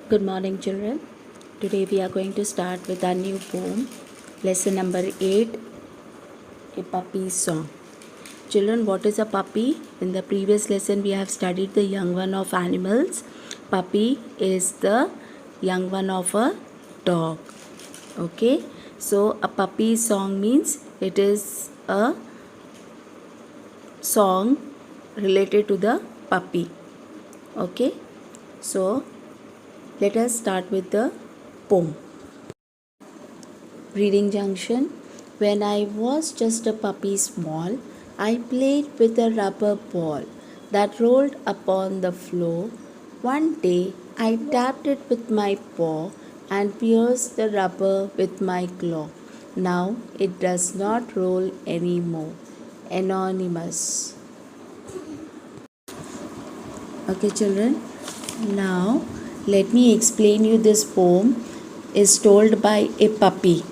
Good morning, children. Today we are going to start with our new poem, lesson number 8, A Puppy's Song. Children, what is a puppy? In the previous lesson, we have studied the young one of animals. Puppy is the young one of a dog. Okay, so a puppy song means it is a song related to the puppy. Okay, so let us start with the poem. Reading Junction. When I was just a puppy small, I played with a rubber ball that rolled upon the floor. One day I tapped it with my paw and pierced the rubber with my claw. Now it does not roll anymore. Anonymous. Okay, children. Now let me explain you this poem is told by a puppy.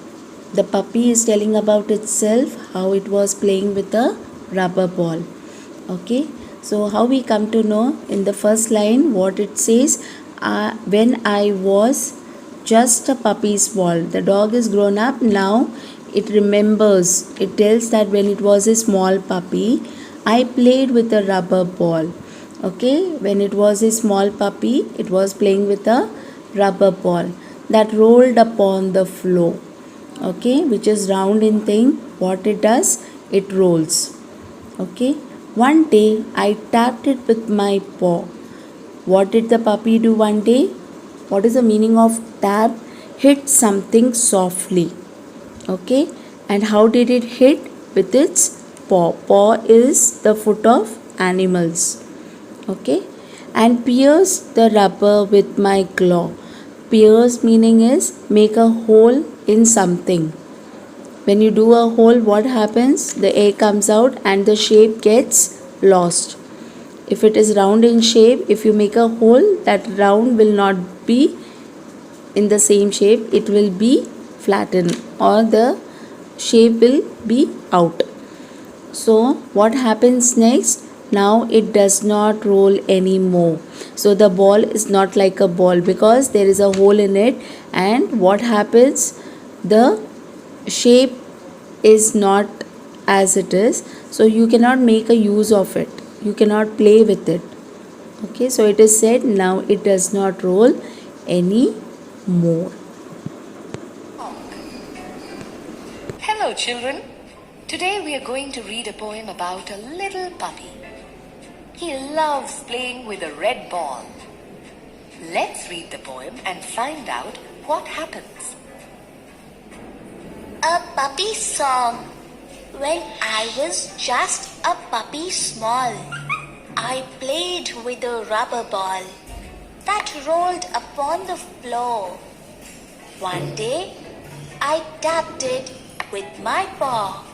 The puppy is telling about itself, how it was playing with a rubber ball. Okay, so how we come to know in the first line what it says, when I was just a puppy small. The dog is grown up now. It remembers, it tells that when it was a small puppy, I played with a rubber ball. Okay, when it was a small puppy, it was playing with a rubber ball that rolled upon the floor. Okay, which is round in thing. What it does, it rolls. Okay, one day I tapped it with my paw. What did the puppy do one day? What is the meaning of tap? Hit something softly. Okay, and how did it hit? With its paw. Paw is the foot of animals. Okay, and pierced the rubber with my claw. Pierce meaning is make a hole in something. When you do a hole, what happens? The air comes out and the shape gets lost. If it is round in shape, if you make a hole, that round will not be in the same shape, it will be flattened or the shape will be out. So what happens next? Now it does not roll anymore. So the ball is not like a ball because there is a hole in it, and what happens? The shape is not as it is, so you cannot make a use of it. You cannot play with it. Okay, so it is said now it does not roll anymore. Hello, children. Today we are going to read a poem about a little puppy. He loves playing with a red ball. Let's read the poem and find out what happens. A puppy song. When I was just a puppy small, I played with a rubber ball that rolled upon the floor. One day, I tapped it with my paw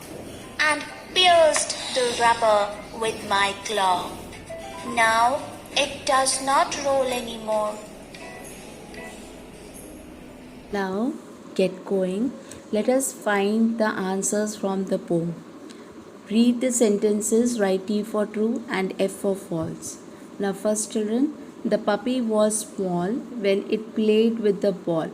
and pierced the rubber with my claw. Now it does not roll anymore. Now get going. Let us find the answers from the poem. Read the sentences, write T for true and F for false. Now first, children, the puppy was small when it played with the ball.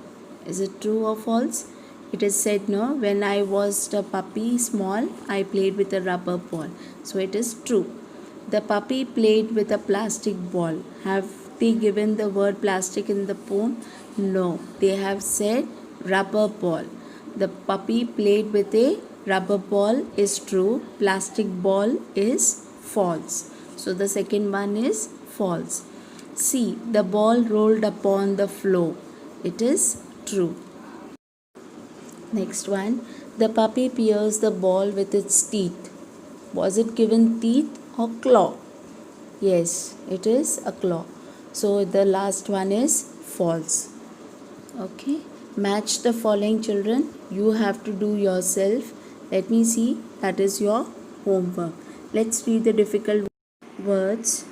Is it true or false? It is said no, when I was a puppy small, I played with a rubber ball. So it is true. The puppy played with a plastic ball. Have they given the word plastic in the poem? No, they have said rubber ball. The puppy played with a rubber ball is true. Plastic ball is false. So the second one is false. C. The ball rolled upon the floor. It is true. Next one. The puppy pierced the ball with its teeth. Was it given teeth or claw? Yes, it is a claw. So the last one is false. Okay. Match the following, children. You have to do yourself. Let me see. That is your homework. Let's read the difficult words.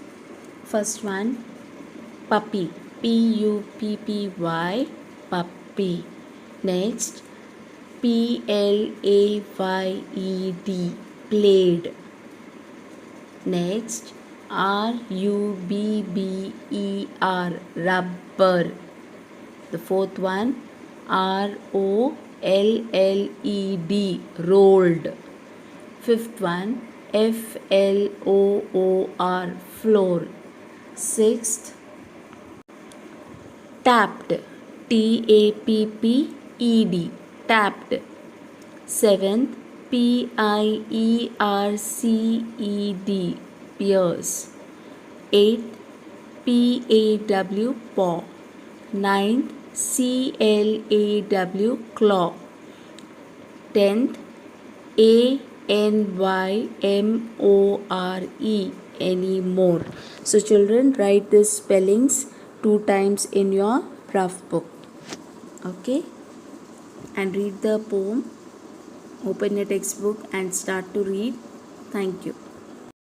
First one, puppy. Puppy. Puppy. Next, played. Played. Next, rubber. Rubber. The fourth one, ROLLED, rolled. Fifth one, FLOOR, floor. Sixth, tapped, TAPPED, tapped. Seventh, PIERCED, pierce. Eighth, PAW, paw. Ninth, CLAW, claw. 10th, ANYMORE, anymore. So children, write these spellings 2 times in your rough book. Okay, and read the poem. Open your textbook and start to read. Thank you.